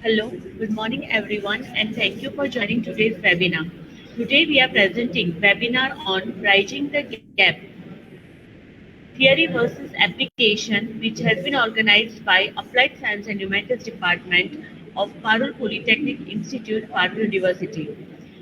Hello, good morning everyone, and thank you for joining today's webinar. Today we are presenting webinar on Bridging the Gap, Theory versus Application, which has been organized by Applied Science and Humanities Department of Parul Polytechnic Institute, Parul University.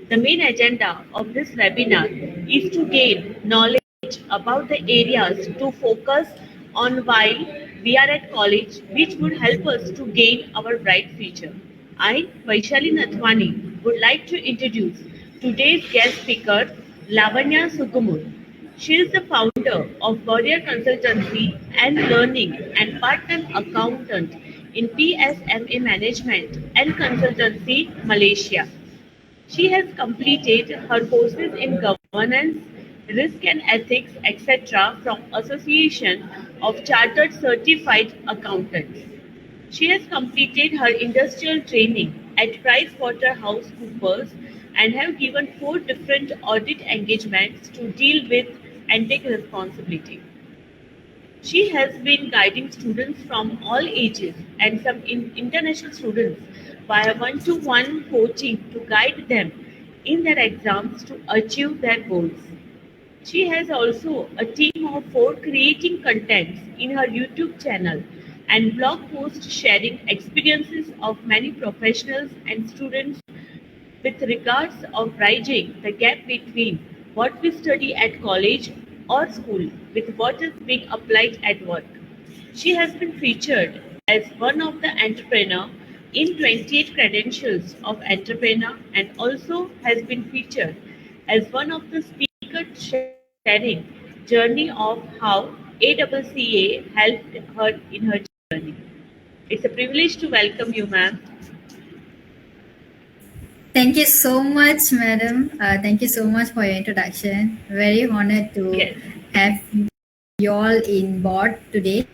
The main agenda of this webinar is to gain knowledge about the areas to focus on while we are at college, which would help us to gain our bright future. I, Vaishali Nathwani, would like to introduce today's guest speaker, Lavanya Sukumur. She is the founder of Warrior Consultancy and Learning and part-time accountant in PSMA Management and Consultancy, Malaysia. She has completed her courses in governance, risk and ethics, etc. from Association of Chartered Certified Accountants. She has completed her industrial training at PricewaterhouseCoopers and have given 4 different audit engagements to deal with and take responsibility. She has been guiding students from all ages and some international students via one-to-one coaching to guide them in their exams to achieve their goals. She has also a team of 4 creating contents in her YouTube channel and blog posts sharing experiences of many professionals and students with regards of bridging the gap between what we study at college or school with what is being applied at work. She has been featured as one of the entrepreneur in 28 credentials of entrepreneur and also has been featured as one of the speakers sharing journey of how ACCA helped her in her journey. It's a privilege to welcome you, ma'am. Thank you so much, madam. Thank you so much for your introduction. Very honored to Yes. have you all in board today.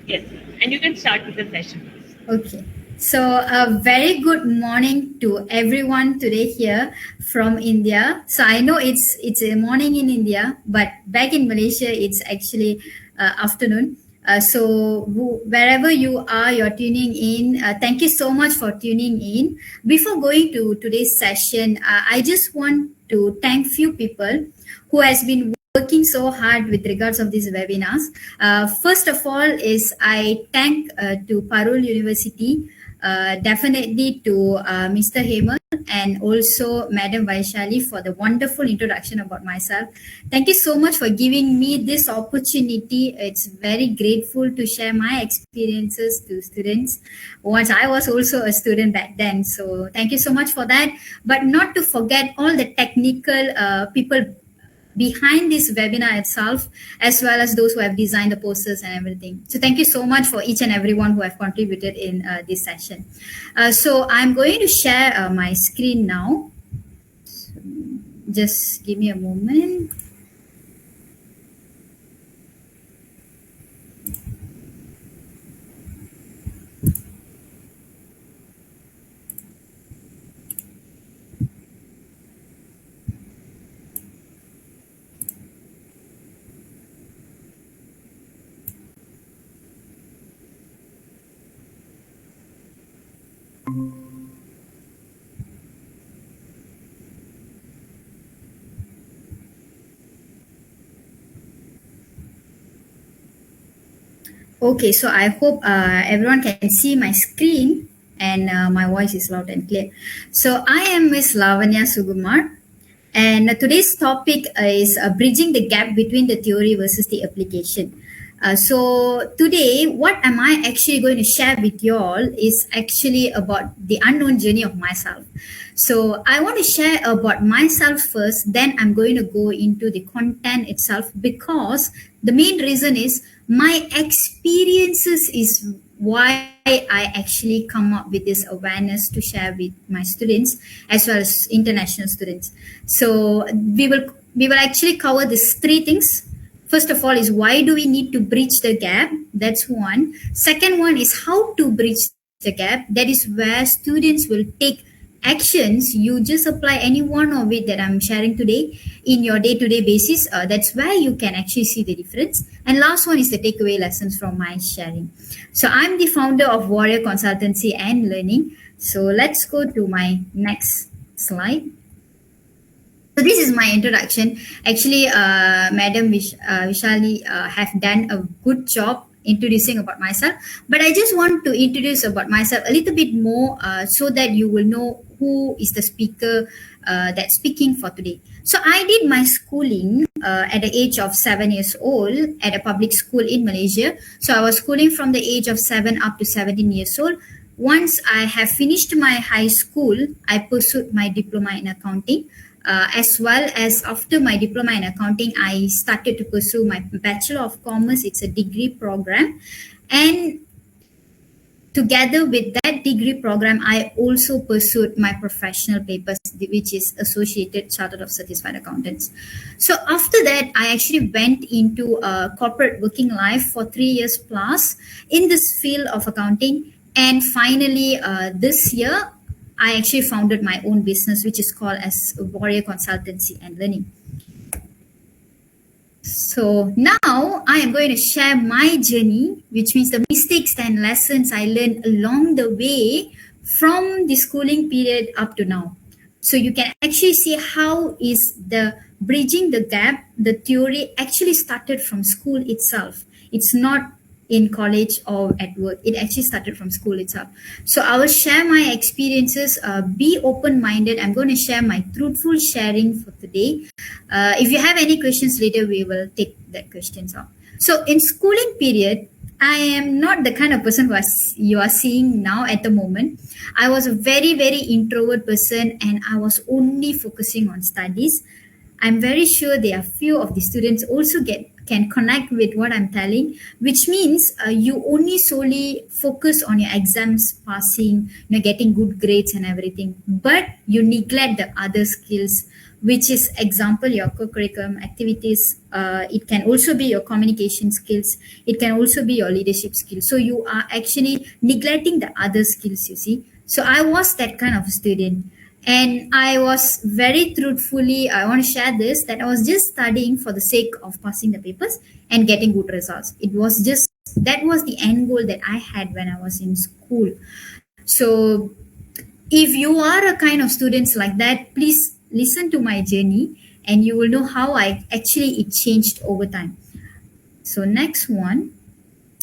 Yes, and you can start with the session. Okay. So a very good morning to everyone today here from India. So I know it's a morning in India, but back in Malaysia it's actually afternoon. Wherever you are, you're tuning in. Thank you so much for tuning in. Before going to today's session, I just want to thank few people who has been working so hard with regards of these webinars. First of all is I thank to Parul University, definitely to Mr. Hemant and also Madam Vaishali for the wonderful introduction about myself. Thank you so much for giving me this opportunity. It's very grateful to share my experiences to students. Once I was also a student back then. So thank you so much for that. But not to forget all the technical people behind this webinar itself, as well as those who have designed the posters and everything. So thank you so much for each and everyone who have contributed in this session. So I'm going to share my screen now. So just give me a moment. Okay, so I hope everyone can see my screen and my voice is loud and clear. So I am Miss Lavanya Sugumar, and today's topic is bridging the gap between the theory versus the application. So today, what am I actually going to share with you all is actually about the unknown journey of myself. So I want to share about myself first, then I'm going to go into the content itself because the main reason is my experiences is why I actually come up with this awareness to share with my students as well as international students. So we will actually cover these 3 things. First of all is why do we need to bridge the gap? That's one. Second one is how to bridge the gap. That is where students will take actions, you just apply any one of it that I'm sharing today in your day-to-day basis. That's where you can actually see the difference. And last one is the takeaway lessons from my sharing. So I'm the founder of Warrior Consultancy and Learning. So let's go to my next slide. So this is my introduction. Actually, Madam Vishali have done a good job introducing about myself. But I just want to introduce about myself a little bit more so that you will know who is the speaker that's speaking for today. So I did my schooling at the age of 7 years old at a public school in Malaysia. So I was schooling from the age of 7 up to 17 years old. Once I have finished my high school, I pursued my diploma in accounting. As well as after my diploma in accounting, I started to pursue my Bachelor of Commerce. It's a degree program. And together with that degree program, I also pursued my professional papers, which is Associated Chartered of Certified Accountants. So after that, I actually went into corporate working life for 3 years plus in this field of accounting. And finally, this year, I actually founded my own business, which is called as Warrior Consultancy and Learning. So now I am going to share my journey, which means the mistakes and lessons I learned along the way from the schooling period up to now. So you can actually see how is the bridging the gap, the theory actually started from school itself. It's not in college or at work. It actually started from school itself. So I will share my experiences. Be open-minded. I'm going to share my truthful sharing for today. If you have any questions later, we will take that questions up. So in schooling period, I am not the kind of person who you are seeing now at the moment. I was a very, very introvert person and I was only focusing on studies. I'm very sure there are few of the students also can connect with what I'm telling, which means you only solely focus on your exams passing, getting good grades and everything, but you neglect the other skills, which is example your co-curriculum activities. It can also be your communication skills. It can also be your leadership skills. So you are actually neglecting the other skills, you see. So I was that kind of student. And I was very truthfully, I want to share this, that I was just studying for the sake of passing the papers and getting good results. It was just, that was the end goal that I had when I was in school. So if you are a kind of students like that, please listen to my journey and you will know how it changed over time. So next one.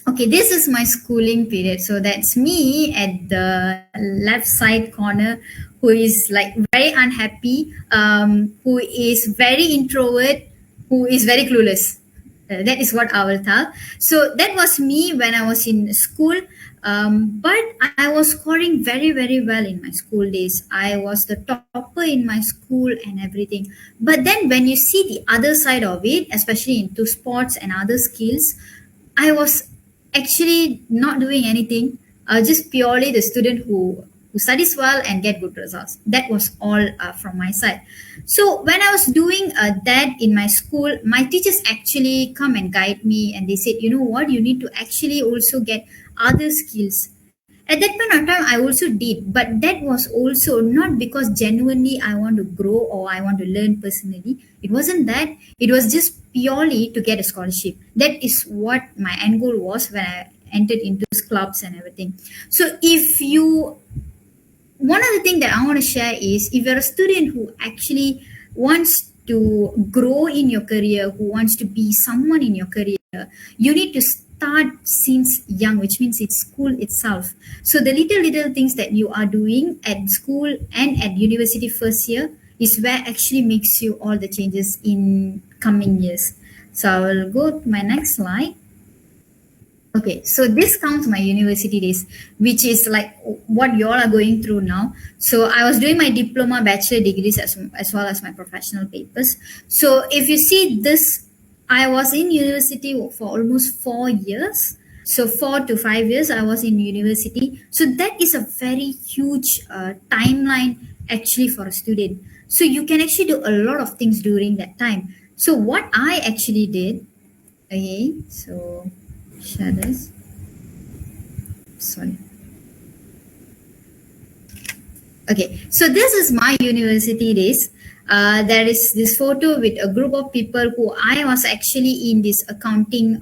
Okay, this is my schooling period. So that's me at the left side corner, who is like very unhappy, who is very introvert, who is very clueless. That is what I will tell. So that was me when I was in school. But I was scoring very, very well in my school days. I was the topper in my school and everything. But then when you see the other side of it, especially into sports and other skills, I was actually not doing anything, just purely the student who studies well and get good results. That was all from my side. So when I was doing that in my school, my teachers actually come and guide me and they said, you know what, you need to actually also get other skills. At that point of time, I also did, but that was also not because genuinely I want to grow or I want to learn personally. It wasn't that. It was just purely to get a scholarship. That is what my end goal was when I entered into clubs and everything. So if you, one other thing that I want to share is if you're a student who actually wants to grow in your career, who wants to be someone in your career, you need to start since young, which means it's school itself. So the little things that you are doing at school and at university first year is where actually makes you all the changes in coming years. So I will go to my next slide. Okay, so this counts my university days, which is like what you all are going through now. So I was doing my diploma, bachelor degrees as well as my professional papers. So if you see this, I was in university for almost 4 years. So 4 to 5 years I was in university. So that is a very huge timeline actually for a student. So you can actually do a lot of things during that time. So what I actually did, okay, so share this. Sorry. Okay, so this is my university days. There is this photo with a group of people who I was actually in this accounting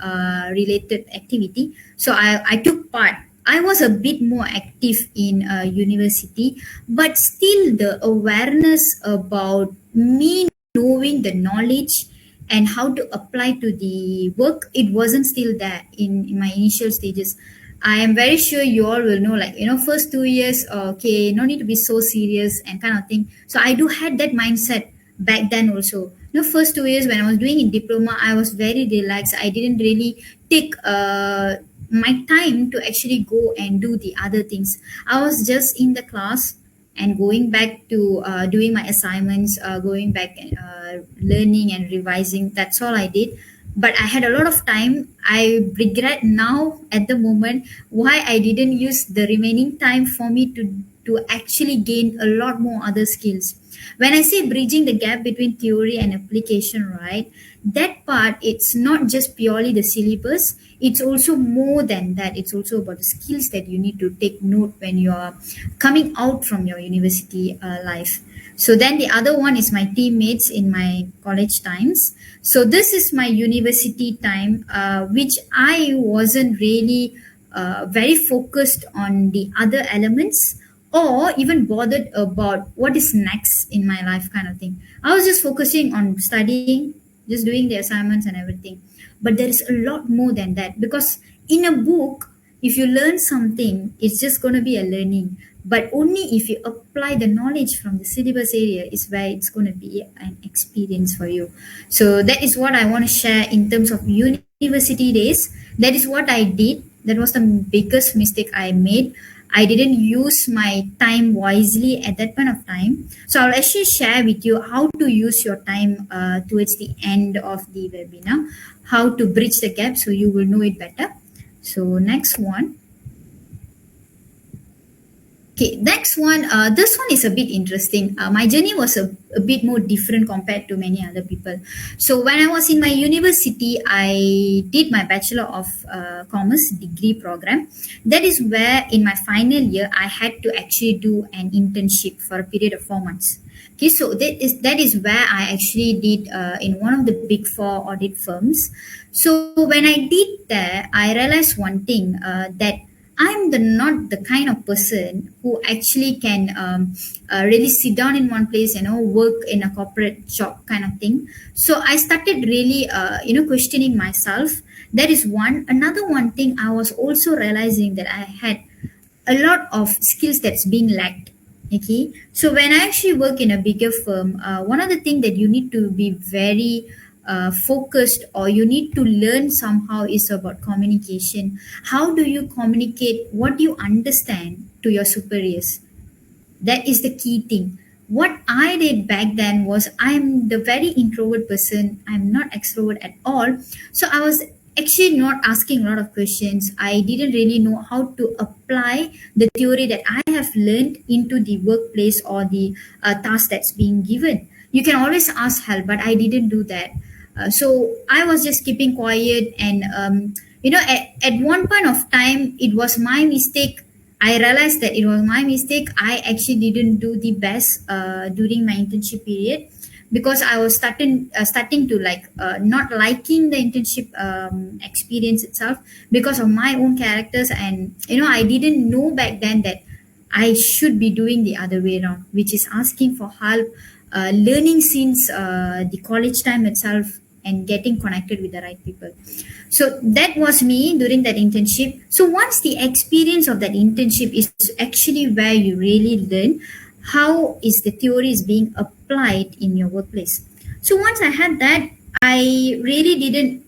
related activity. So I took part. I was a bit more active in university, but still the awareness about me knowing the knowledge and how to apply to the work, it wasn't still there in my initial stages. I am very sure you all will know, like, first 2 years, okay, no need to be so serious and kind of thing. So I do had that mindset back then also. First 2 years when I was doing in diploma, I was very relaxed. I didn't really take my time to actually go and do the other things. I was just in the class and going back to doing my assignments, going back and learning and revising. That's all I did. But I had a lot of time. I regret now at the moment why I didn't use the remaining time for me to actually gain a lot more other skills. When I say bridging the gap between theory and application, right, that part, it's not just purely the syllabus, it's also more than that. It's also about the skills that you need to take note when you are coming out from your university life. So then the other one is my teammates in my college times. So this is my university time, which I wasn't really very focused on the other elements or even bothered about what is next in my life, kind of thing. I was just focusing on studying, just doing the assignments and everything. But there is a lot more than that, because in a book, if you learn something, it's just going to be a learning. But only if you apply the knowledge from the syllabus area is where it's going to be an experience for you. So that is what I want to share in terms of university days. That is what I did. That was the biggest mistake I made. I didn't use my time wisely at that point of time. So I'll actually share with you how to use your time towards the end of the webinar, how to bridge the gap so you will know it better. So next one. Okay, next one. This one is a bit interesting. My journey was a bit more different compared to many other people. So when I was in my university, I did my Bachelor of Commerce degree program. That is where in my final year, I had to actually do an internship for a period of 4 months. Okay, so that is where I actually did in one of the big four audit firms. So when I did that, I realized one thing, that I'm the not the kind of person who actually can really sit down in one place, work in a corporate job kind of thing. So I started really, questioning myself. That is one. Another one thing, I was also realizing that I had a lot of skills that's being lacked. Okay, so when I actually work in a bigger firm, one of the things that you need to be very focused, or you need to learn somehow, is about communication. How do you communicate what you understand to your superiors? That is the key thing. What I did back then was, I'm the very introvert person. I'm not extrovert at all. So I was actually not asking a lot of questions. I didn't really know how to apply the theory that I have learned into the workplace or the task that's being given. You can always ask help, but I didn't do that. So I was just keeping quiet, and at one point of time, it was my mistake. I realized that it was my mistake. I actually didn't do the best during my internship period, because I was starting to like not liking the internship experience itself because of my own characters. And I didn't know back then that I should be doing the other way around, which is asking for help, learning since the college time itself, and getting connected with the right people. So that was me during that internship. So once the experience of that internship is actually where you really learn how is the theory is being applied in your workplace. So once I had that, I really didn't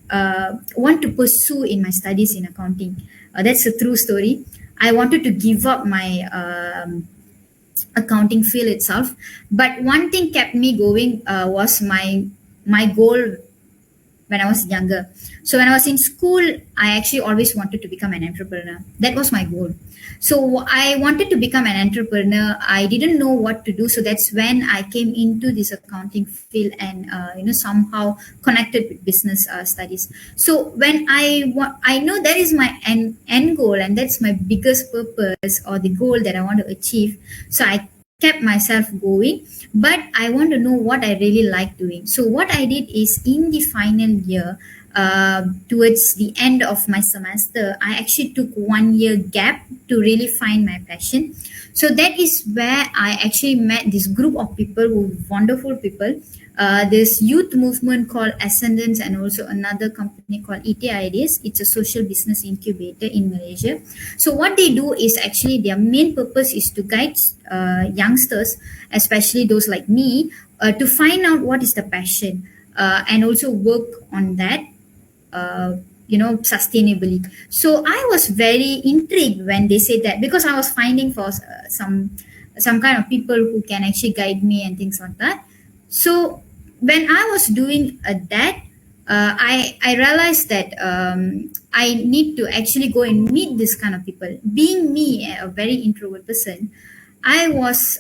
want to pursue in my studies in accounting. That's a true story. I wanted to give up my accounting field itself. But one thing kept me going was my goal when I was younger. So when I was in school, I actually always wanted to become an entrepreneur. That was my goal. So I wanted to become an entrepreneur. I didn't know what to do. So that's when I came into this accounting field and somehow connected with business studies. So when I know that is my end goal, and that's my biggest purpose or the goal that I want to achieve. So I kept myself going, but I want to know what I really like doing. So what I did is in the final year, towards the end of my semester, I actually took 1 year gap to really find my passion. So that is where I actually met this group of people who wonderful people. This youth movement called Ascendance, and also another company called ET Ideas. It's a social business incubator in Malaysia. So what they do is actually their main purpose is to guide youngsters, especially those like me, to find out what is the passion, and also work on that, sustainably. So I was very intrigued when they said that, because I was finding for some kind of people who can actually guide me and things like that. So when I was doing that, I realized that I need to actually go and meet this kind of people. Being me, a very introvert person, I was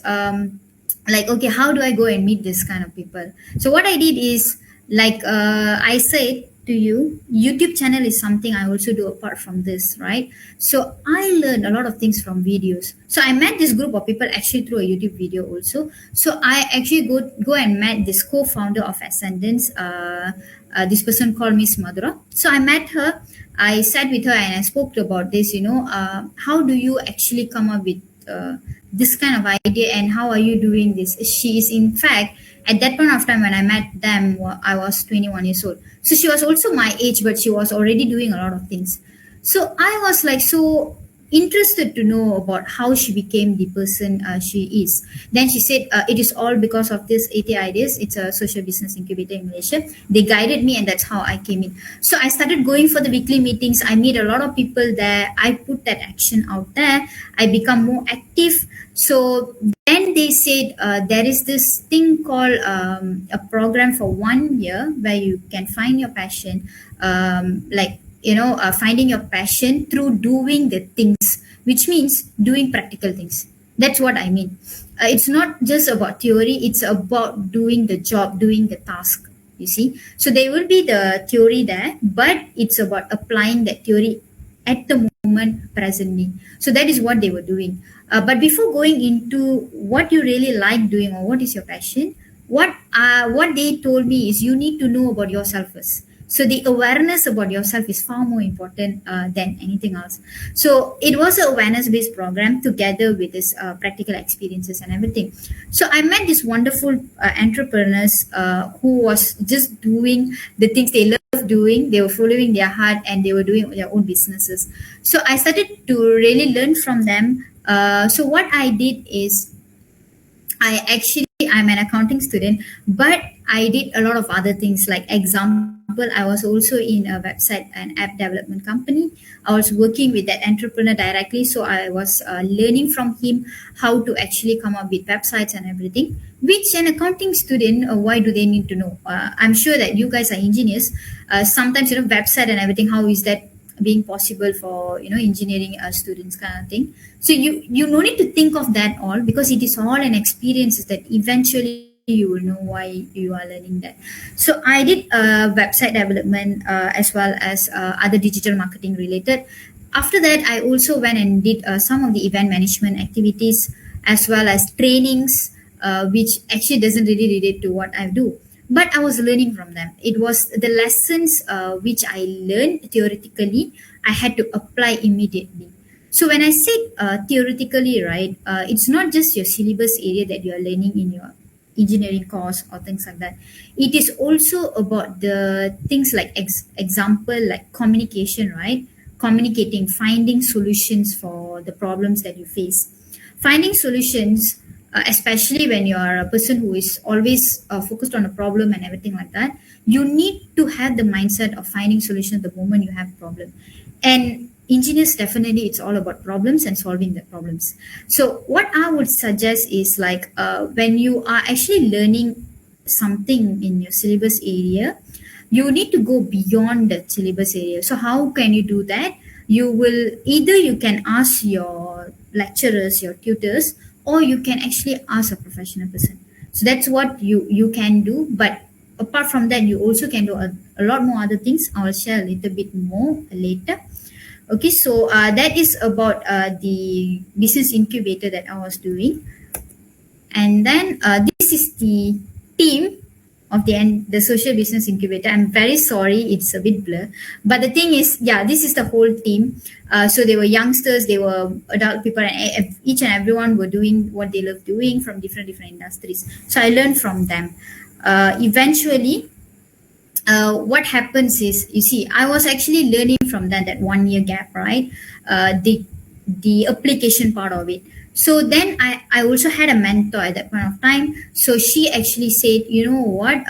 like, okay, how do I go and meet this kind of people? So what I did is, like I said to you, YouTube channel is something I also do apart from this, right? So I learned a lot of things from videos. So I met this group of people actually through a YouTube video also. So I actually go and met this co-founder of Ascendance, this person called Miss Madhura. So I met her, I sat with her and I spoke about this, how do you actually come up with this kind of idea, and how are you doing this? She is, in fact, at that point of time when I met them, I was 21 years old. So she was also my age, but she was already doing a lot of things. So I was like so interested to know about how she became the person she is. Then she said, it is all because of this AT Ideas. It's a social business incubator in Malaysia. They guided me, and that's how I came in. So I started going for the weekly meetings. I meet a lot of people there. I put that action out there. I become more active. So then they said, there is this thing called a program for 1 year where you can find your passion, finding your passion through doing the things, which means doing practical things. That's what I mean. It's not just about theory, it's about doing the job, doing the task, you see. So there will be the theory there, but it's about applying that theory at the moment presently. So that is what they were doing. But before going into what you really like doing or what is your passion, what they told me is you need to know about yourself first. So the awareness about yourself is far more important than anything else. So it was an awareness-based program together with this practical experiences and everything. So I met these wonderful entrepreneurs who was just doing the things they love doing. They were following their heart and they were doing their own businesses. So I started to really learn from them. So what I did is, I'm an accounting student, but I did a lot of other things. Like example, I was also in a website and app development company. I was working with that entrepreneur directly, so I was learning from him how to actually come up with websites and everything. Which an accounting student, why do they need to know? I'm sure that you guys are engineers. Sometimes website and everything. How is that being possible for engineering students, kind of thing? So you no need to think of that all, because it is all an experiences that eventually you will know why you are learning that. So I did website development as well as other digital marketing related. After that, I also went and did some of the event management activities as well as trainings, which actually doesn't really relate to what I do, but I was learning from them. It was the lessons which I learned theoretically, I had to apply immediately. So when I say theoretically, right, it's not just your syllabus area that you are learning in your engineering course or things like that. It is also about the things like example, like communication, right? Communicating, finding solutions for the problems that you face. Finding solutions, especially when you are a person who is always focused on a problem and everything like that, you need to have the mindset of finding solutions the moment you have a problem. And engineers, definitely it's all about problems and solving the problems. So what I would suggest is, like when you are actually learning something in your syllabus area, you need to go beyond the syllabus area. So how can you do that? You can ask your lecturers, your tutors, or you can actually ask a professional person. So that's what you can do. But apart from that, you also can do a lot more other things. I will share a little bit more later. Okay, so that is about the business incubator that I was doing. And then this is the team of the social business incubator. I'm very sorry, it's a bit blur, but the thing is, yeah, this is the whole team. So they were youngsters, they were adult people, and each and everyone were doing what they love doing from different industries. So I learned from them. Eventually, what happens is, you see, I was actually learning from that 1 year gap, right? The application part of it. So then I also had a mentor at that point of time. So she actually said, you know what,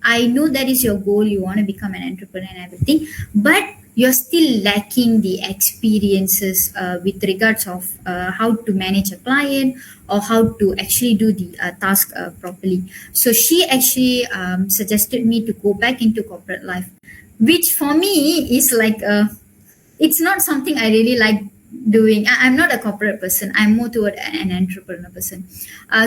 I know that is your goal, you want to become an entrepreneur and everything, but you're still lacking the experiences with regards of how to manage a client, or how to actually do the task properly. So she actually suggested me to go back into corporate life, which for me is like it's not something I really like doing. I'm not a corporate person. I'm more toward an entrepreneur person.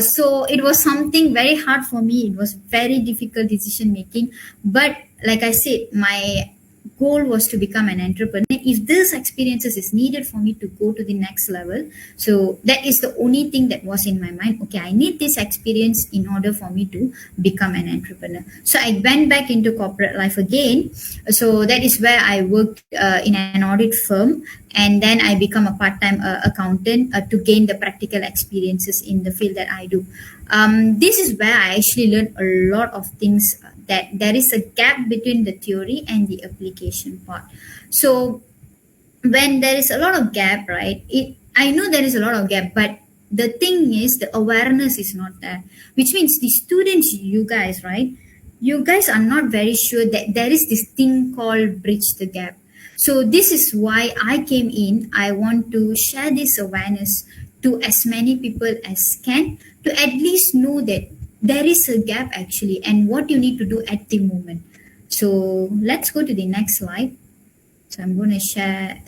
So it was something very hard for me. It was very difficult decision making. But like I said, my goal was to become an entrepreneur. If this experiences is needed for me to go to the next level, so that is the only thing that was in my mind. Okay, I need this experience in order for me to become an entrepreneur. So I went back into corporate life again. So that is where I worked in an audit firm, and then I become a part-time accountant to gain the practical experiences in the field that I do. This is where I actually learned a lot of things, that there is a gap between the theory and the application part. So when there is a lot of gap, right, I know there is a lot of gap, but the thing is the awareness is not there, which means the students, you guys, right, you guys are not very sure that there is this thing called bridge the gap. So this is why I came in. I want to share this awareness to as many people as can, to at least know that there is a gap actually, and what you need to do at the moment. So let's go to the next slide. So I'm going to share.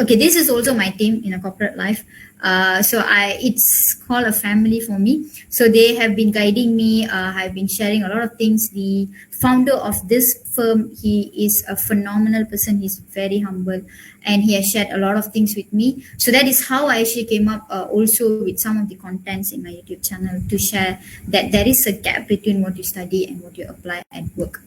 Okay, this is also my team in a corporate life. It's called a family for me. So they have been guiding me. I've been sharing a lot of things. The founder of this firm, he is a phenomenal person. He's very humble, and he has shared a lot of things with me. So that is how I actually came up also with some of the contents in my YouTube channel, to share that there is a gap between what you study and what you apply at work.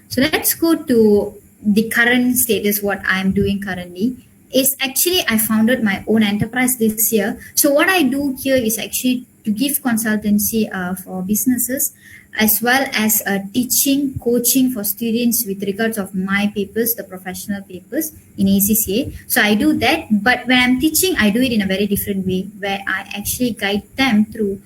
So let's go to the current status. What I'm doing currently is actually I founded my own enterprise this year. So what I do here is actually to give consultancy for businesses, as well as teaching, coaching for students with regards of my papers, the professional papers in ACCA. So I do that, but when I'm teaching, I do it in a very different way, where I actually guide them through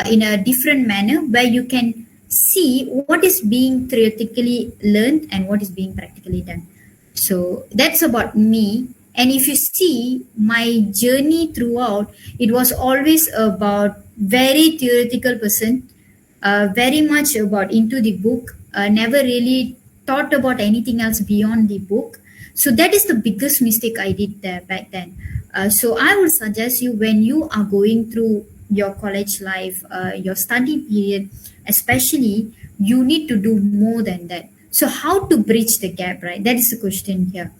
in a different manner, where you can see what is being theoretically learned and what is being practically done. So that's about me. And if you see my journey throughout, it was always about very theoretical person, very much about into the book, never really thought about anything else beyond the book. So that is the biggest mistake I did there back then. So I would suggest you, when you are going through your college life, your study period, especially, you need to do more than that. So how to bridge the gap, right? That is the question here.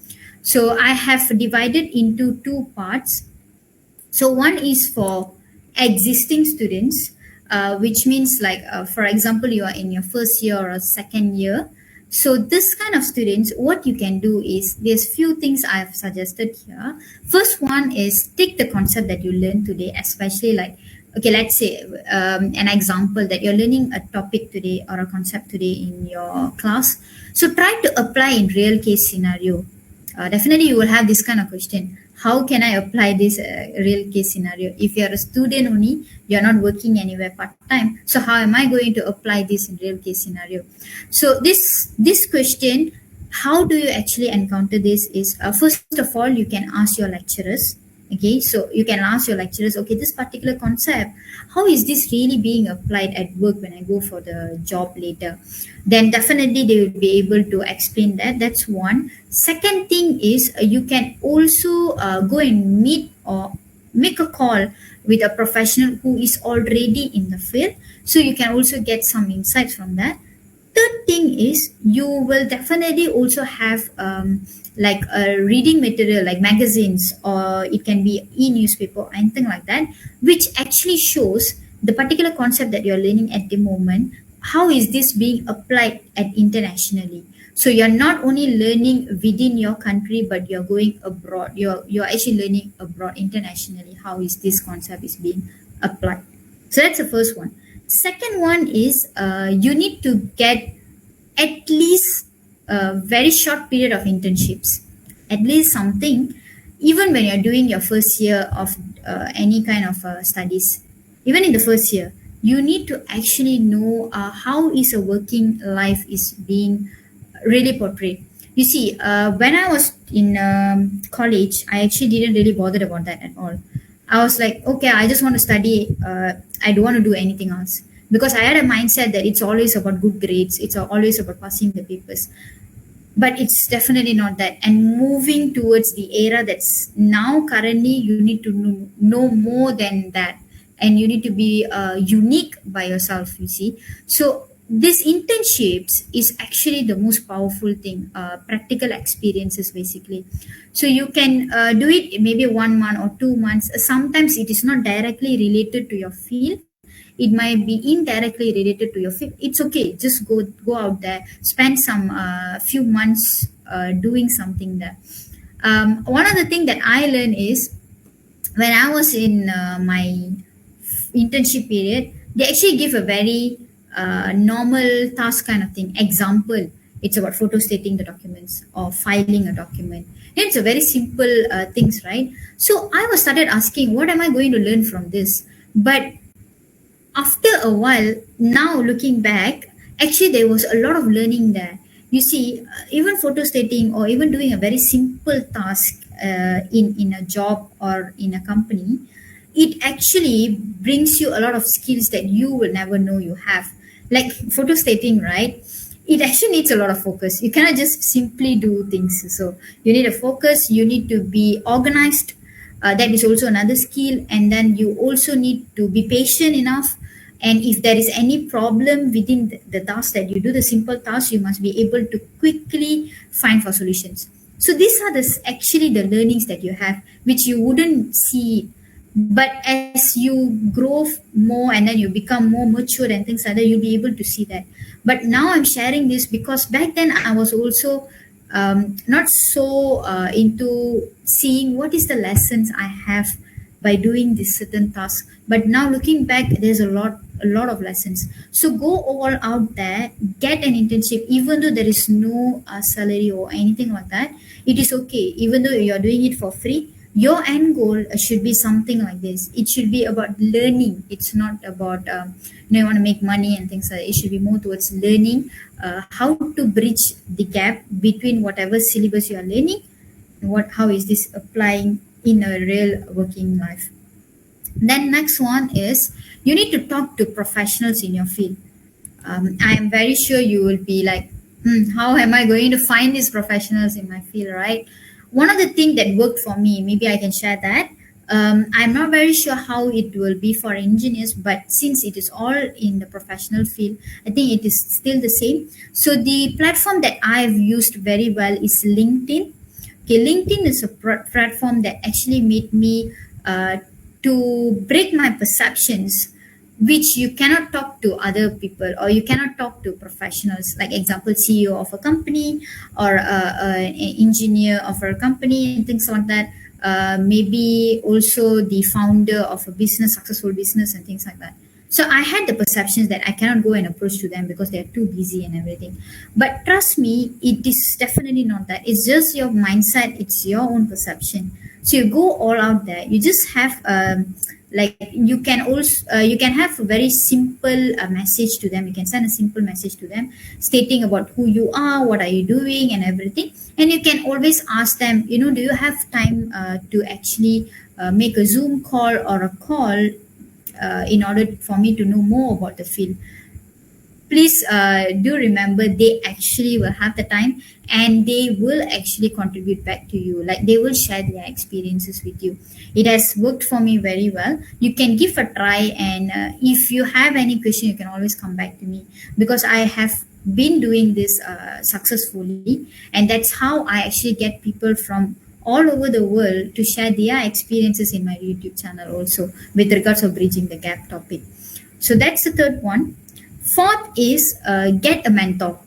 So I have divided into two parts. So one is for existing students, which means like, for example, you are in your first year or second year. So this kind of students, what you can do is, there's few things I have suggested here. First one is, take the concept that you learned today, especially like, okay, let's say an example that you're learning a topic today or a concept today in your class. So try to apply in real case scenario. Definitely you will have this kind of question. How can I apply this real case scenario? If you're a student only, you're not working anywhere part-time. So how am I going to apply this in real case scenario? So this question, how do you actually encounter this is, first of all, you can ask your lecturers. Okay, so you can ask your lecturers, okay, this particular concept, how is this really being applied at work when I go for the job later? Then definitely they will be able to explain that. That's one. Second thing is, you can also go and meet or make a call with a professional who is already in the field. So you can also get some insights from that. Third thing is, you will definitely also have like a reading material, like magazines, or it can be e-newspaper or anything like that, which actually shows the particular concept that you're learning at the moment, how is this being applied at internationally? So you're not only learning within your country, but you're going abroad. You're actually learning abroad internationally. How is this concept is being applied? So that's the first one. Second one is you need to get at least a very short period of internships, at least something, even when you're doing your first year of any kind of studies, even in the first year, you need to actually know how is a working life is being really portrayed. You see, when I was in college, I actually didn't really bother about that at all. I was like, okay, I just want to study. I don't want to do anything else because I had a mindset that it's always about good grades. It's always about passing the papers, but it's definitely not that. And moving towards the era that's now currently, you need to know more than that, and you need to be unique by yourself, you see. So this internships is actually the most powerful thing, practical experiences basically. So you can do it maybe 1 month or 2 months. Sometimes it is not directly related to your field, it might be indirectly related to your field. It's okay, just go out there, spend some few months doing something there. One of the thing that I learned is when I was in my internship period, they actually give a very normal task kind of thing. Example, it's about photo stating the documents or filing a document. It's a very simple things, right? So I was started asking, what am I going to learn from this? But after a while, now looking back, actually there was a lot of learning there. You see, even photo stating or even doing a very simple task in a job or in a company, it actually brings you a lot of skills that you will never know you have. Like photo stating, right? It actually needs a lot of focus. You cannot just simply do things. So you need a focus, you need to be organized. That is also another skill. And then you also need to be patient enough. And if there is any problem within the task that you do, the simple task, you must be able to quickly find for solutions. So these are actually the learnings that you have, which you wouldn't see. But as you grow more and then you become more mature and things like that, you'll be able to see that. But now I'm sharing this because back then I was also not so into seeing what is the lessons I have by doing this certain task. But now looking back, there's a lot of lessons. So go all out there, get an internship, even though there is no salary or anything like that. It is okay, even though you're doing it for free. Your end goal should be something like this. It should be about learning. It's not about you want to make money and things like that. It should be more towards learning how to bridge the gap between whatever syllabus you are learning and how is this applying in a real working life. Then next one is you need to talk to professionals in your field. I am very sure you will be like, how am I going to find these professionals in my field, right? One of the things that worked for me, maybe I can share that. I'm not very sure how it will be for engineers, but since it is all in the professional field, I think it is still the same. So the platform that I've used very well is LinkedIn. Okay, LinkedIn is a platform that actually made me to break my perceptions, which you cannot talk to other people or you cannot talk to professionals, like example CEO of a company or an engineer of a company and things like that. Maybe also the founder of a business, successful business and things like that. So I had the perceptions that I cannot go and approach to them because they are too busy and everything. But trust me, it is definitely not that. It's just your mindset. It's your own perception. So you go all out there. You just have like you can also you can have a very simple message to them. You can send a simple message to them stating about who you are, what are you doing and everything. And you can always ask them, do you have time to actually make a Zoom call or a call in order for me to know more about the field. Please do remember they actually will have the time and they will actually contribute back to you, like they will share their experiences with you. It has worked for me very well. You can give a try, and if you have any question you can always come back to me, because I have been doing this successfully, and that's how I actually get people from all over the world to share their experiences in my YouTube channel also with regards of bridging the gap topic. So that's the third one. Fourth is get a mentor.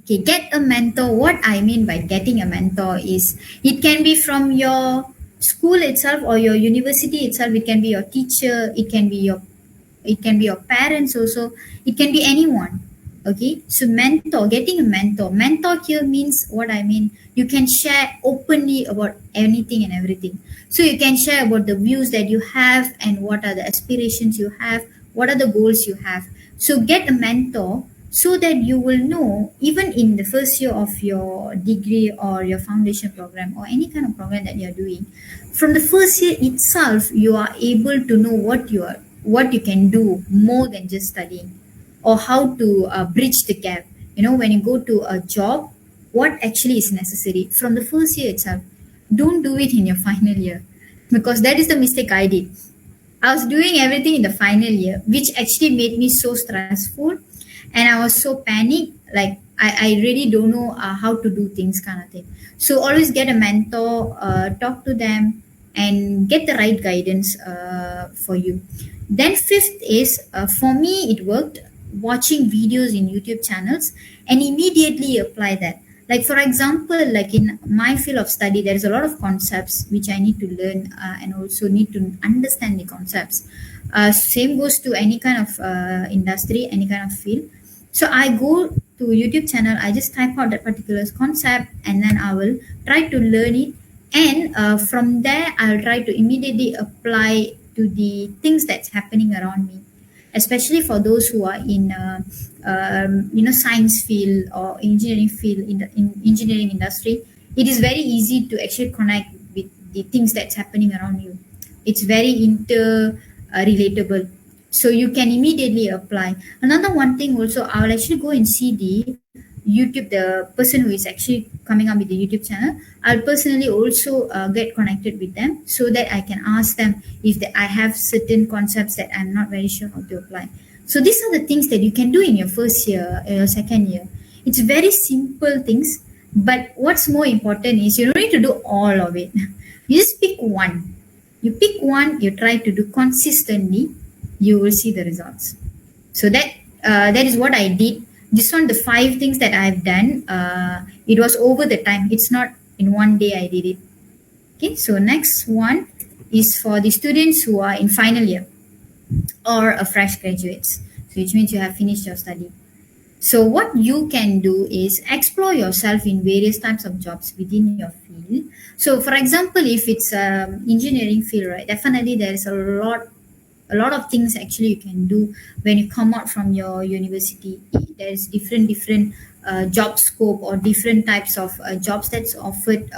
Okay, get a mentor. What I mean by getting a mentor is it can be from your school itself or your university itself. It can be your teacher. It can be your parents also. It can be anyone. Okay, so mentor, getting a mentor here means what I mean, you can share openly about anything and everything. So you can share about the views that you have and what are the aspirations you have, what are the goals you have. So get a mentor so that you will know, even in the first year of your degree or your foundation program or any kind of program that you're doing, from the first year itself you are able to know what you can do more than just studying, or how to bridge the gap. When you go to a job, what actually is necessary from the first year itself. Don't do it in your final year, because that is the mistake I did. I was doing everything in the final year, which actually made me so stressful, and I was so panicked. Like I really don't know how to do things, kind of thing. So always get a mentor, talk to them, and get the right guidance for you. Then fifth is, for me it worked, watching videos in YouTube channels and immediately apply that. Like for example, like in my field of study, there is a lot of concepts which I need to learn, and also need to understand the concepts. Same goes to any kind of industry, any kind of field. So I go to YouTube channel, I just type out that particular concept, and then I will try to learn it. And from there, I'll try to immediately apply to the things that's happening around me, especially for those who are in science field or engineering field. In engineering industry, it is very easy to actually connect with the things that's happening around you. It's very relatable, so you can immediately apply. Another one thing also, I will actually go and see the YouTube, the person who is actually coming up with the YouTube channel. I'll personally also get connected with them so that I can ask them if I have certain concepts that I'm not very sure how to apply. So these are the things that you can do in your first year, second year. It's very simple things, but what's more important is you don't need to do all of it. You just pick one. You pick one, you try to do consistently, you will see the results. So that is what I did. This one, the five things that I've done, it was over the time. It's not in one day I did it. Okay, so next one is for the students who are in final year or a fresh graduates. So which means you have finished your study. So what you can do is explore yourself in various types of jobs within your field. So for example, if it's engineering field, right, definitely there is a lot of things actually you can do when you come out from your university. There's different job scope or different types of jobs that's offered,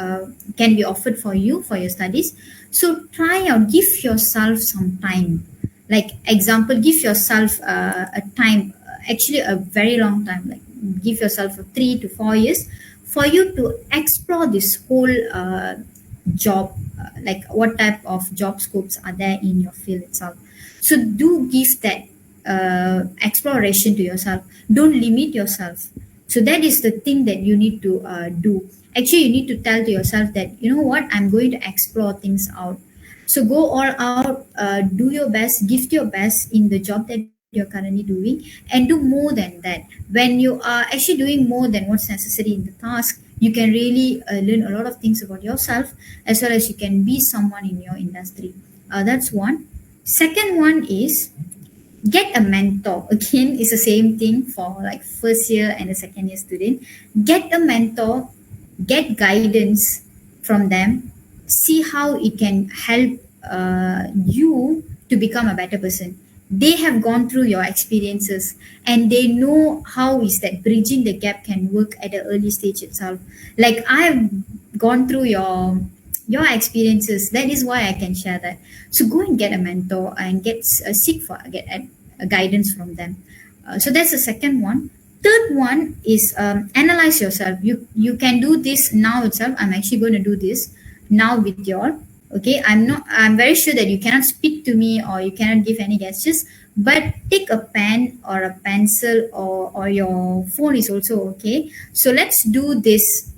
can be offered for you for your studies. So try out, give yourself some time. Like example, give yourself a time, actually a very long time, like give yourself 3 to 4 years for you to explore this whole job, like what type of job scopes are there in your field itself. So do give that exploration to yourself. Don't limit yourself. So that is the thing that you need to do. Actually, you need to tell to yourself that, you know what, I'm going to explore things out. So go all out, do your best, give your best in the job that you're currently doing, and do more than that. When you are actually doing more than what's necessary in the task, you can really learn a lot of things about yourself, as well as you can be someone in your industry. That's one. Second one is get a mentor. Again, it's the same thing for like first year and the second year student. Get a mentor, get guidance from them, see how it can help you to become a better person. They have gone through your experiences and they know how is that bridging the gap can work at an early stage itself. Like I've gone through your experiences. That is why I can share that. So go and get a mentor and seek for get a guidance from them. So that's the second one. Third one is analyze yourself. You can do this now itself. I'm actually going to do this now with you all. Okay, I'm very sure that you cannot speak to me or you cannot give any gestures, but take a pen or a pencil, or your phone is also okay. So let's do this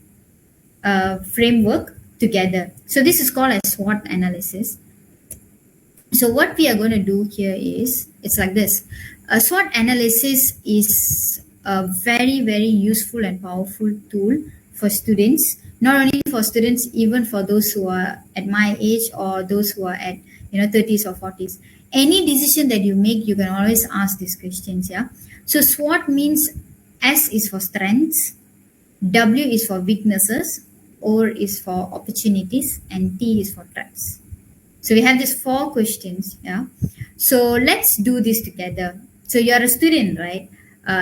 framework together. So this is called as SWOT analysis. So what we are going to do here is it's like this. A SWOT analysis is a very very useful and powerful tool for students. Not only for students, even for those who are at my age or those who are at 30s or 40s. Any decision that you make, you can always ask these questions. Yeah. So SWOT means S is for strengths, W is for weaknesses, O is for opportunities, and T is for threats. So we have these four questions. Yeah. So let's do this together. So you're a student, right?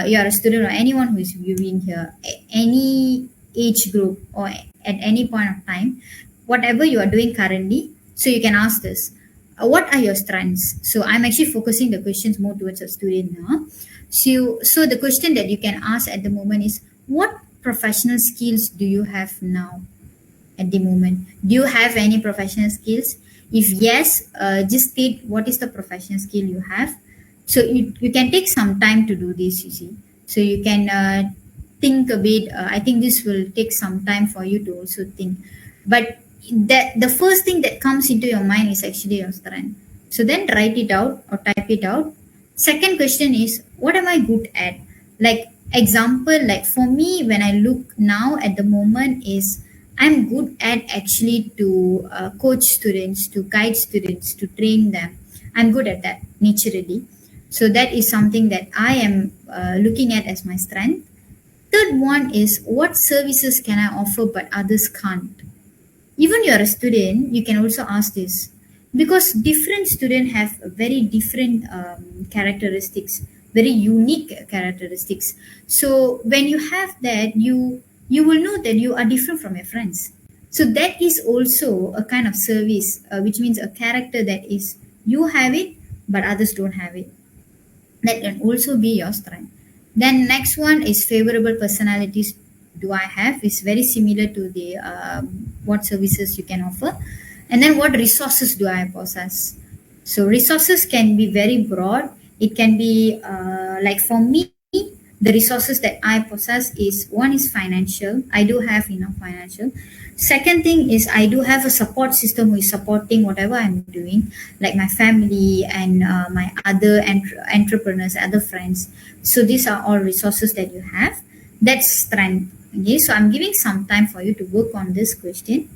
You're a student or anyone who is viewing here, any age group or at any point of time, whatever you are doing currently. So you can ask this. What are your strengths? So I'm actually focusing the questions more towards a student now. So the question that you can ask at the moment is, what professional skills do you have now? At the moment, do you have any professional skills? If yes, just state what is the professional skill you have. So you can take some time to do this, you see. So you can think a bit. I think this will take some time for you to also think. But the first thing that comes into your mind is actually your strength. So then write it out or type it out. Second question is, what am I good at? Like example, like for me, when I look now at the moment is, I'm good at actually to coach students, to guide students, to train them. I'm good at that naturally. So that is something that I am looking at as my strength. Third one is, what services can I offer but others can't? Even you're a student, you can also ask this, because different students have very different characteristics, very unique characteristics. So when you have that, you will know that you are different from your friends. So that is also a kind of service, which means a character that is, you have it but others don't have it. That can also be your strength. Then next one is, favorable personalities do I have, is very similar to the what services you can offer. And then, what resources do I possess? So resources can be very broad. It can be like for me, the resources that I possess is, one is financial. I do have enough financial. Second thing is, I do have a support system who is supporting whatever I'm doing, like my family and my other entrepreneurs, other friends. So these are all resources that you have. That's strength. Okay, so I'm giving some time for you to work on this question.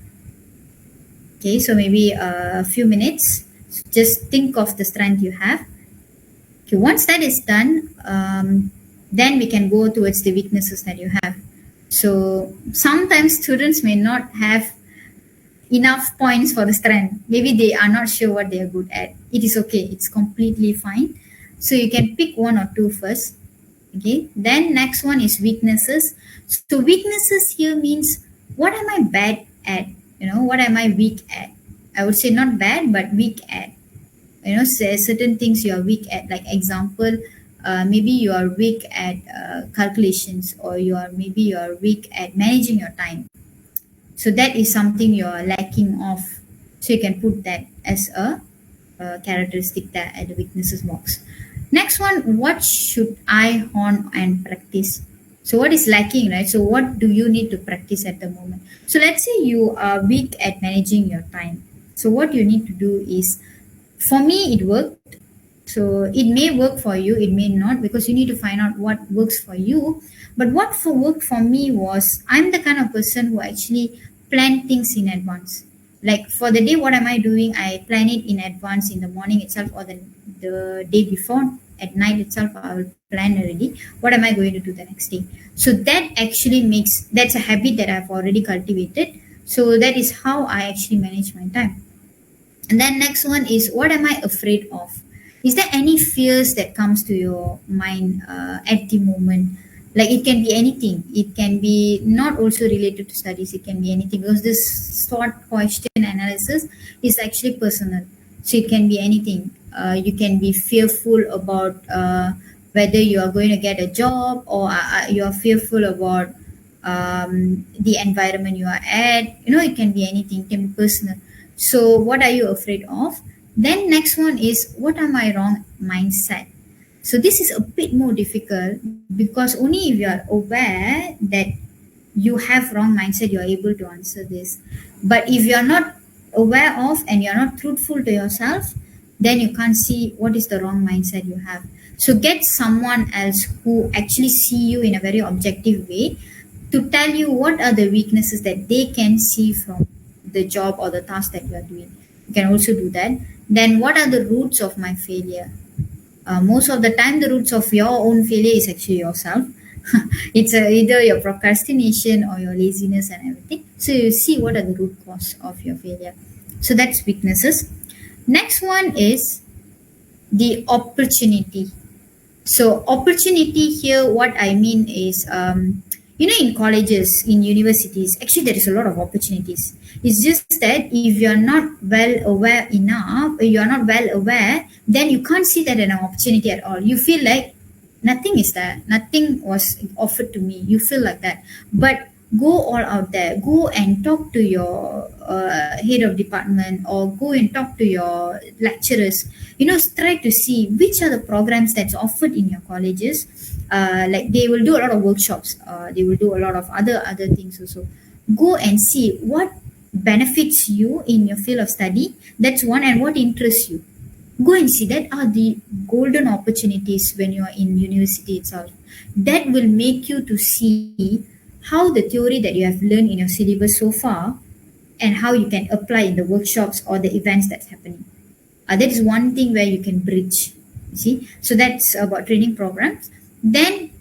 Okay, so maybe a few minutes. Just think of the strength you have. Okay, once that is done, then we can go towards the weaknesses that you have. So sometimes students may not have enough points for the strength. Maybe they are not sure what they are good at. It is okay. It's completely fine. So you can pick one or two first. Okay. Then next one is weaknesses. So weaknesses here means, what am I bad at? What am I weak at? I would say not bad, but weak at. Say certain things you are weak at. Like example, maybe you are weak at calculations, or maybe you are weak at managing your time. So that is something you are lacking of. So you can put that as a characteristic there at the weaknesses box. Next one, what should I hone and practice? So what is lacking, right? So what do you need to practice at the moment? So let's say you are weak at managing your time. So what you need to do is, for me, it worked. So it may work for you, it may not, because you need to find out what works for you. But what worked for me was, I'm the kind of person who actually plan things in advance. Like for the day, what am I doing? I plan it in advance in the morning itself, or the day before. At night itself, I will plan already. What am I going to do the next day? So that actually that's a habit that I've already cultivated. So that is how I actually manage my time. And then next one is, what am I afraid of? Is there any fears that comes to your mind at the moment? Like it can be anything. It can be not also related to studies. It can be anything, because this SWOT question analysis is actually personal. So it can be anything. You can be fearful about whether you are going to get a job, or you are fearful about the environment you are at. It can be anything. It can be personal. So what are you afraid of? Then next one is, what are my wrong mindset? So this is a bit more difficult, because only if you are aware that you have wrong mindset, you are able to answer this. But if you are not aware of, and you are not truthful to yourself, then you can't see what is the wrong mindset you have. So get someone else who actually see you in a very objective way to tell you what are the weaknesses that they can see from the job or the task that you are doing. You can also do that. Then what are the roots of my failure? Most of the time the roots of your own failure is actually yourself. It's either your procrastination or your laziness and everything. So you see what are the root cause of your failure. So that's weaknesses. Next one is the opportunity. So opportunity here, what I mean is, in colleges, in universities, actually there is a lot of opportunities. It's just that if you're not well aware enough, you're not well aware, then you can't see that an opportunity at all. You feel like nothing is there, nothing was offered to me. You feel like that, but go all out there, go and talk to your head of department, or go and talk to your lecturers. Try to see which are the programs that's offered in your colleges. Like they will do a lot of workshops, they will do a lot of other things also. Go and see what benefits you in your field of study, that's one, and what interests you. Go and see, that are the golden opportunities when you are in university itself. That will make you to see how the theory that you have learned in your syllabus so far, and how you can apply in the workshops or the events that's happening. That is one thing where you can bridge. See, so that's about training programs. Then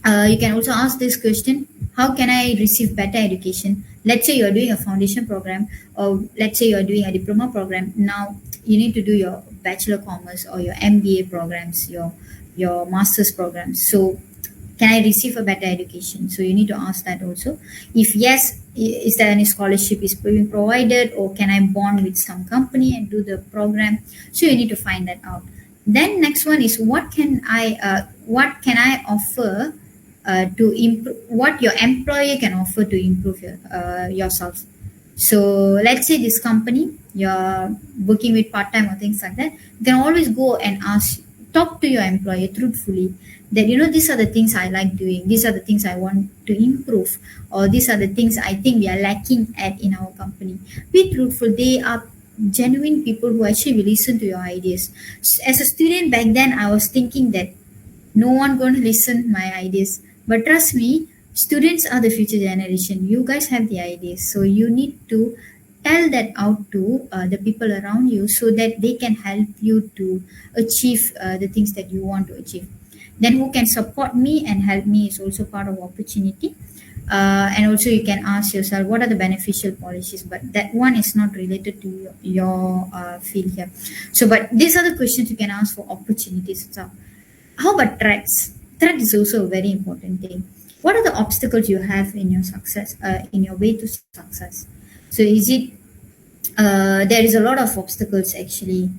you can also ask this question: how can I receive better education? Let's say you're doing a foundation program, or let's say you're doing a diploma program. Now you need to do your bachelor commerce or your MBA programs, your master's programs. So can I receive a better education? So you need to ask that also. If yes, is there any scholarship is being provided, or can I bond with some company and do the program? So you need to find that out. Then next one is, what can I offer to improve, what your employer can offer to improve yourself. So let's say this company you're working with part-time or things like that, you can always go and talk to your employer truthfully, that these are the things I like doing, these are the things I want to improve, or these are the things I think we are lacking at in our company. Be truthful. They are genuine people who actually will listen to your ideas. As a student back then, I was thinking that no one going to listen my ideas, but trust me, students are the future generation. You guys have the ideas, so you need to tell that out to the people around you, so that they can help you to achieve the things that you want to achieve. Then who can support me and help me is also part of opportunity. And also you can ask yourself, what are the beneficial policies, but that one is not related to your field here. So but these are the questions you can ask for opportunities. So how about threats? Threat is also a very important thing. What are the obstacles you have in your success, in your way to success? So is it there is a lot of obstacles actually.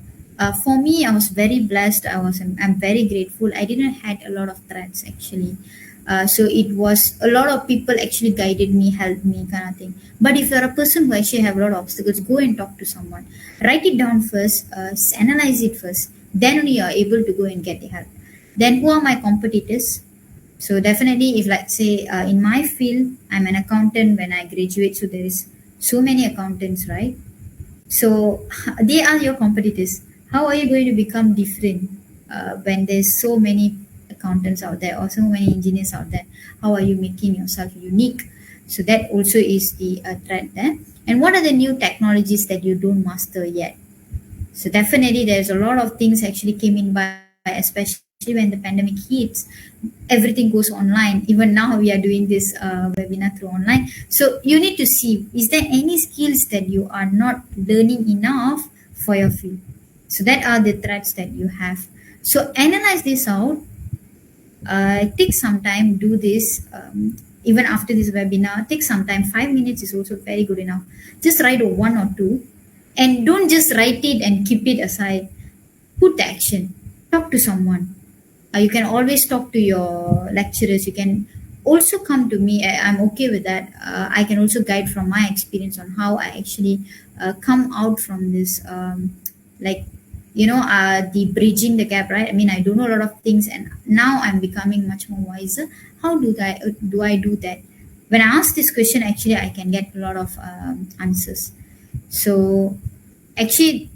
For me, I was very blessed. I'm very grateful. I didn't had a lot of threats actually. So it was a lot of people actually guided me, helped me, kind of thing. But if you're a person who actually have a lot of obstacles, go and talk to someone. Write it down first, analyze it first. Then only you are able to go and get the help. Then who are my competitors? So definitely, if let's say in my field, I'm an accountant when I graduate, so there is so many accountants, right? So they are your competitors. How are you going to become different when there's so many accountants out there or so many engineers out there? How are you making yourself unique? So that also is the threat there. And what are the new technologies that you don't master yet? So definitely there's a lot of things actually came in by, especially when the pandemic hits, everything goes online. Even now we are doing this webinar through online. So you need to see, is there any skills that you are not learning enough for your field? So that are the threats that you have. So analyze this out. Take some time, do this. Even after this webinar, take some time. 5 minutes is also very good enough. Just write a one or two, and don't just write it and keep it aside. Put the action. Talk to someone. You can always talk to your lecturers. You can also come to me. I'm okay with that. I can also guide from my experience on how I actually come out from this, the bridging the gap, right? I mean, I don't know a lot of things, and now I'm becoming much more wiser. How do I do that? When I ask this question, actually, I can get a lot of answers. So actually,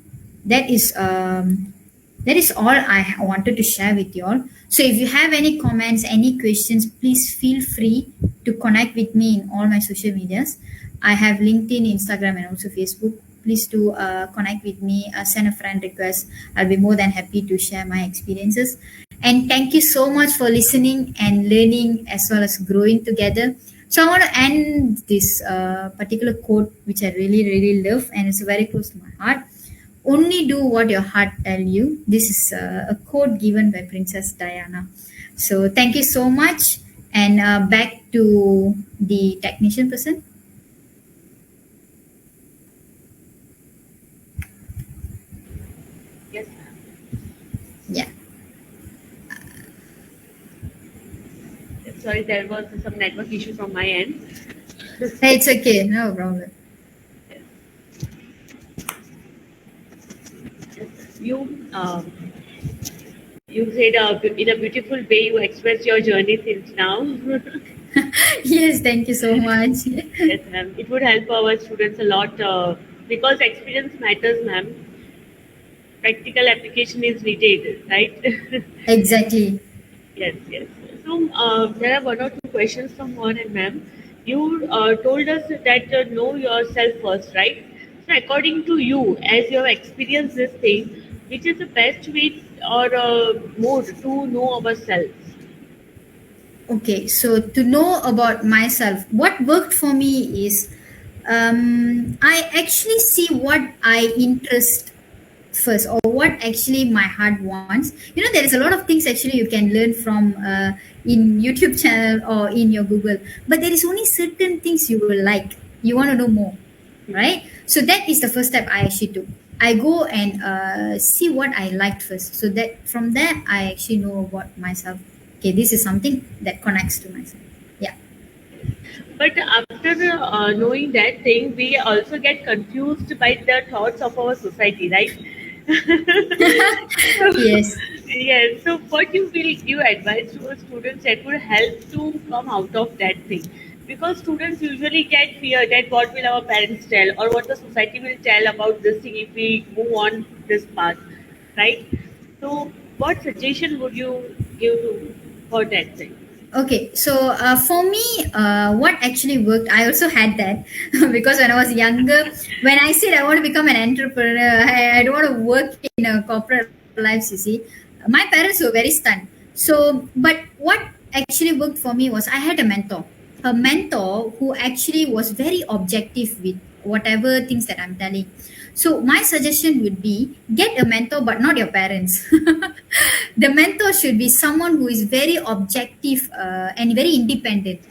That is all I wanted to share with you all. So if you have any comments, any questions, please feel free to connect with me in all my social medias. I have LinkedIn, Instagram, and also Facebook. Please do connect with me, send a friend request. I'll be more than happy to share my experiences. And thank you so much for listening and learning as well as growing together. So I want to end this particular quote, which I really, really love, and it's very close to my heart. Only do what your heart tell you. This is a quote given by Princess Diana. So thank you so much, and back to the technician person. Yes, ma'am. Yeah. Sorry, there was some network issue from my end. Hey, it's okay, no problem. You you said in a beautiful way you expressed your journey since now. Yes, thank you so much. Yes, ma'am. It would help our students a lot because experience matters, ma'am. Practical application is needed, right? Exactly. Yes, yes. So there are one or two questions from one and ma'am. You told us that know yourself first, right? So according to you, as you have experienced this thing, which is the best way or mode to know ourselves? Okay, so to know about myself, what worked for me is I actually see what I interest first, or what actually my heart wants. There is a lot of things actually you can learn from in YouTube channel or in your Google, but there is only certain things you will like, you want to know more, right? So that is the first step I actually took. I go and see what I liked first, so that from there I actually know about myself. Okay, this is something that connects to myself. Yeah. But after knowing that thing, we also get confused by the thoughts of our society, right? So, Yes. yes. So, what you will give advice to our students that would help to come out of that thing? Because students usually get fear that what will our parents tell or what the society will tell about this thing if we move on this path, right? So, what suggestion would you give for that thing? Okay, so for me, what actually worked, I also had that because when I was younger, when I said I want to become an entrepreneur, I don't want to work in a corporate life, you see, my parents were very stunned. So, but what actually worked for me was I had a mentor who actually was very objective with whatever things that I'm telling. So, my suggestion would be get a mentor, but not your parents. The mentor should be someone who is very objective and very independent,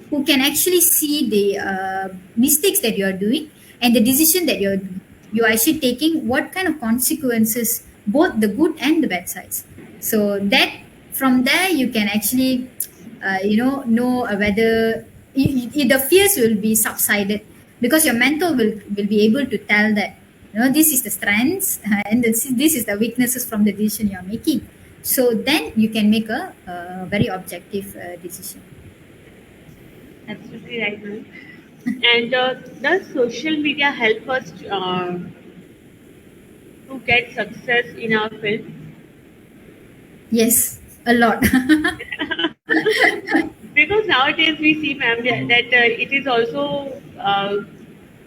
who can actually see the mistakes that you are doing and the decision that you're actually taking, what kind of consequences, both the good and the bad sides. So that from there you can actually know whether the fears will be subsided, because your mentor will be able to tell that, this is the strengths and this is the weaknesses from the decision you're making. So then you can make a very objective decision. Absolutely right, ma'am. And does social media help us to get success in our field? Yes, a lot. Because nowadays we see, ma'am, that it is also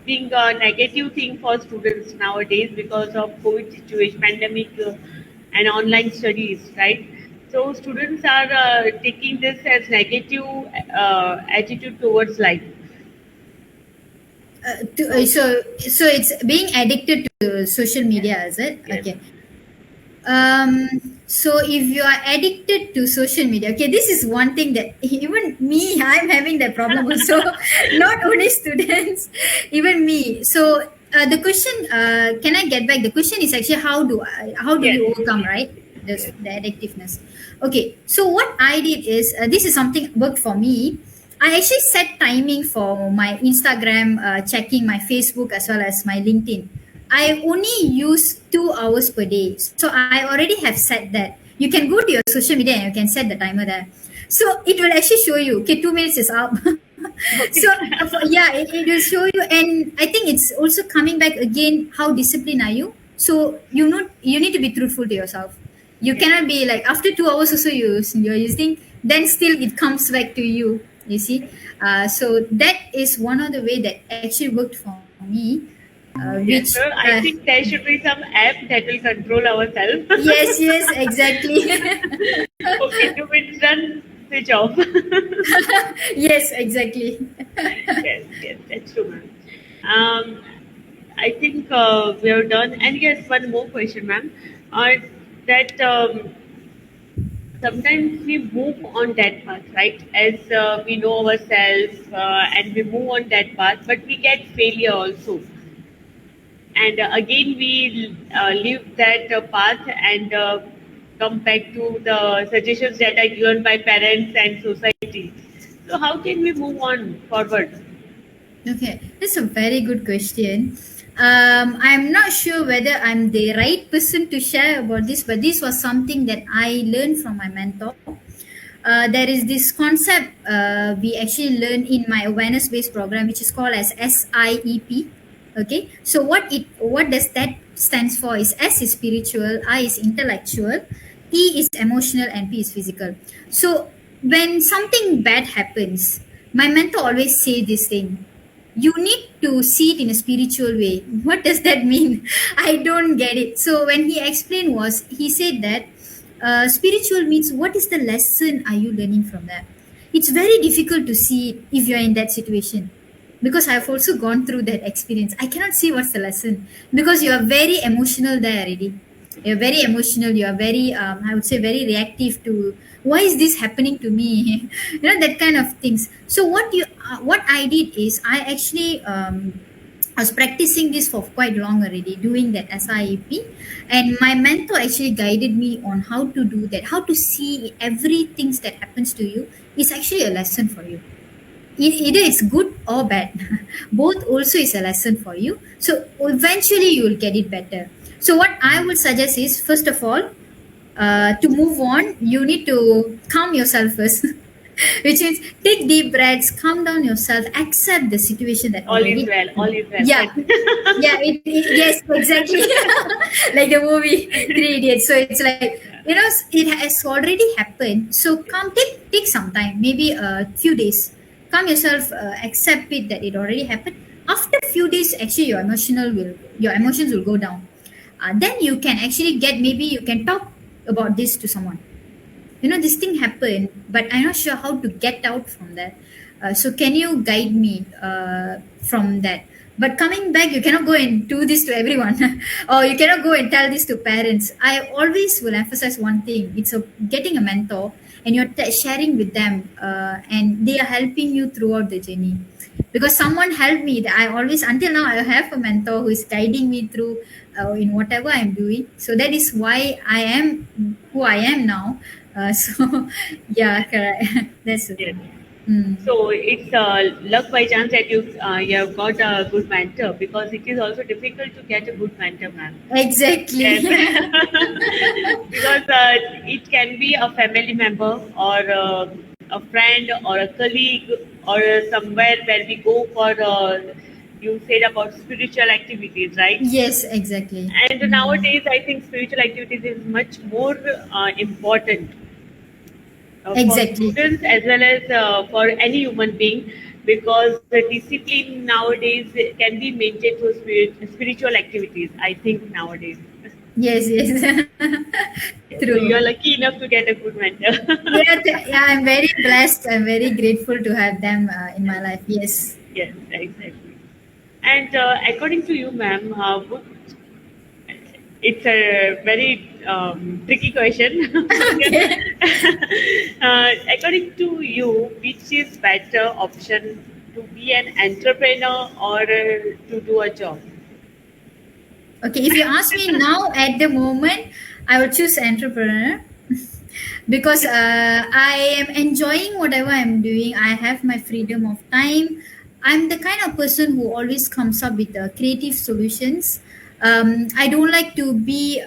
being a negative thing for students nowadays because of COVID situation, pandemic, and online studies, right? So students are taking this as negative attitude towards life. So So it's being addicted to social media, is it? yes, Okay. So if you are addicted to social media, okay, this is one thing that even me, I'm having that problem also. Not only students, even me. So the question, can I get back? The question is actually how do yes, you overcome, right? yes. The addictiveness. Okay, so what I did is, this is something worked for me. I actually set timing for my Instagram, checking my Facebook as well as my LinkedIn. I only use 2 hours per day. So I already have set that. You can go to your social media and you can set the timer there. So it will actually show you, okay, 2 minutes is up. So Okay. yeah, it will show you. And I think it's also coming back again, how disciplined are you? So you need to be truthful to yourself. You Yes. cannot be like after 2 hours also you're using, then still it comes back to you. You see, so that is one of the way that actually worked for me, which Yes, so I think there should be some app that will control ourselves. yes, yes, exactly. Okay, 2 minutes done, switch off. Yes, exactly. Yes, yes, that's true, ma'am. Um, I think we are done. And yes, one more question, ma'am. That sometimes we move on that path, right? As we know ourselves and we move on that path, but we get failure also. And again, we leave that path and come back to the suggestions that are given by parents and society. So, how can we move on forward? Okay, that's a very good question. I'm not sure whether I'm the right person to share about this, but this was something that I learned from my mentor. There is this concept we actually learn in my awareness based program, which is called as SIEP. Okay, so what does that stands for is S is spiritual, I is intellectual, E is emotional, and P is physical. So when something bad happens, my mentor always say this thing: you need to see it in a spiritual way. What does that mean? I don't get it. So when he explained was, he said that spiritual means what is the lesson are you learning from that? It's very difficult to see it if you're in that situation, because I've also gone through that experience. I cannot see what's the lesson because you are very emotional there already. You're very emotional. You are very, I would say, very reactive to why is this happening to me? That kind of things. So what I did is I actually I was practicing this for quite long already, doing that SIEP, and my mentor actually guided me on how to do that, how to see everything that happens to you is actually a lesson for you. Either it's good or bad. Both also is a lesson for you. So eventually you will get it better. So what I would suggest is, first of all, to move on, you need to calm yourself first. Which means take deep breaths, calm down yourself, accept the situation that All is already well, all happened. is well. Yeah, yeah, yes, exactly. Like the movie Three Idiots. So it's like, it has already happened. So take some time, maybe a few days. Calm yourself, accept it that it already happened. After few days, actually, your emotions will go down. Then you can actually maybe you can talk about this to someone. This thing happened, but I'm not sure how to get out from that. So can you guide me from that? But coming back, you cannot go and do this to everyone, or you cannot go and tell this to parents. I always will emphasize one thing: it's getting a mentor, and you're sharing with them, and they are helping you throughout the journey. Because someone helped me, I always, until now, I have a mentor who is guiding me through in whatever I'm doing. So that is why I am who I am now. So yeah, correct. That's the Yes. thing. Mm. So it's luck by chance that you have got a good mentor, because it is also difficult to get a good mentor, ma'am. Exactly. Yes, because it can be a family member or a friend or a colleague or somewhere where we go for. You said about spiritual activities, right? Yes, exactly. And Mm. nowadays, I think spiritual activities is much more important for Exactly. students as well as for any human being, because the discipline nowadays can be maintained through spiritual activities, I think, nowadays. Yes, yes. So you are True. lucky enough to get a good mentor. Yeah, yeah, I'm very blessed. I'm very grateful to have them in my life. Yes. Yes, exactly. And according to you, ma'am, it's a very tricky question. Okay. According to you, which is better option, to be an entrepreneur or to do a job? Okay, if you ask me now at the moment, I would choose entrepreneur because I am enjoying whatever I'm doing. I have my freedom of time. I'm the kind of person who always comes up with creative solutions. I don't like to be,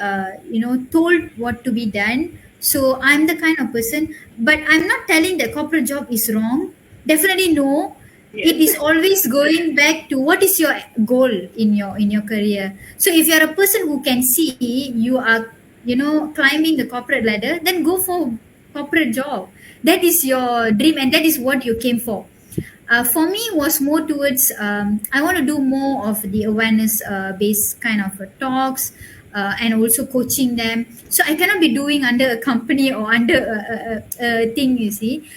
told what to be done. So I'm the kind of person, but I'm not telling that corporate job is wrong. Definitely no. it Yes. is always going back to what is your goal in your career. So if you're a person who can see you are, climbing the corporate ladder, then go for corporate job. That is your dream and that is what you came for. For me was more towards, I want to do more of the awareness based kind of talks, and also coaching them. So I cannot be doing under a company or under a thing, you see.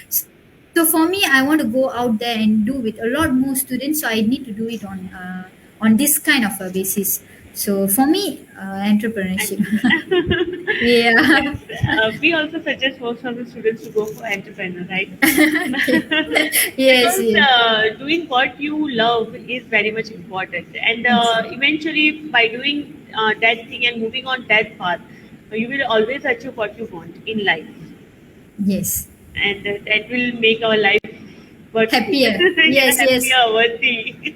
So for me, I want to go out there and do with a lot more students. So I need to do it on this kind of a basis. So for me, entrepreneurship. And Yeah. yes, we also suggest most of the students to go for entrepreneur, right? Okay. Yes, Because yes, doing what you love is very much important, and yes, eventually by doing that thing and moving on that path, you will always achieve what you want in life, yes. and that will make our life worthy, Happier. yeah, Yes, yes. happier, worthy.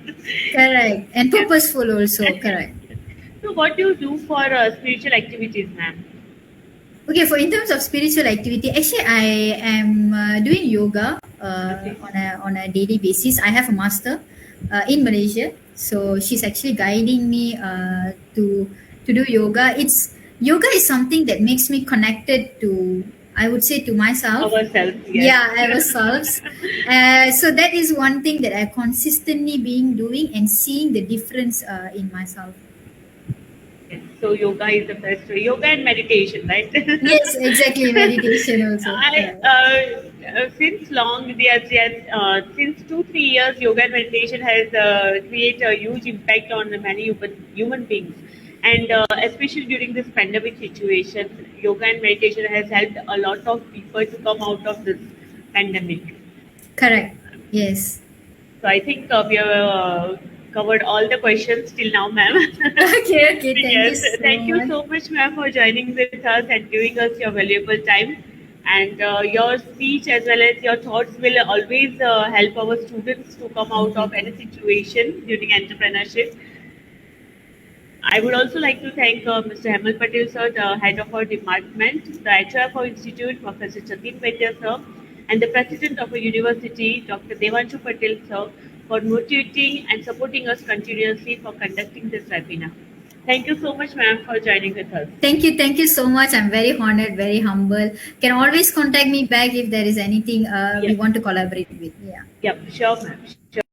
Correct. And Yes. purposeful also. Correct. So, what do you do for spiritual activities, ma'am? Okay, for in terms of spiritual activity, actually, I am doing yoga Okay. on a daily basis. I have a master in Malaysia, so she's actually guiding me to do yoga. Yoga is something that makes me connected to, I would say, to myself. Ourselves, yes. Yeah, ourselves. So that is one thing that I consistently being doing and seeing the difference in myself. Yes. So yoga is the best way. Yoga and meditation, right? Yes, exactly. Meditation also. I Correct. since long, yes, since 2 3 years, yoga and meditation has created a huge impact on many human beings, and especially during this pandemic situation, yoga and meditation has helped a lot of people to come out of this pandemic. Correct. Yes. So I think we have covered all the questions till now, ma'am. Okay, okay. Thank you Yes, so thank you much. so much, ma'am, for joining with us and giving us your valuable time. And your speech as well as your thoughts will always help our students to come out Thank you. of any situation during entrepreneurship. I would also like to thank Mr. Hemal Patel, sir, the head of our department, the HR of our institute, Professor Jatin Vaidya, sir, and the president of our university, Dr. Devanshu Patel, sir, for motivating and supporting us continuously for conducting this webinar. Thank you so much, ma'am, for joining with us. Thank you. Thank you so much. I'm very honored, very humble. Can always contact me back if there is anything we Yes, want to collaborate with. Yeah. yep, sure, ma'am, sure.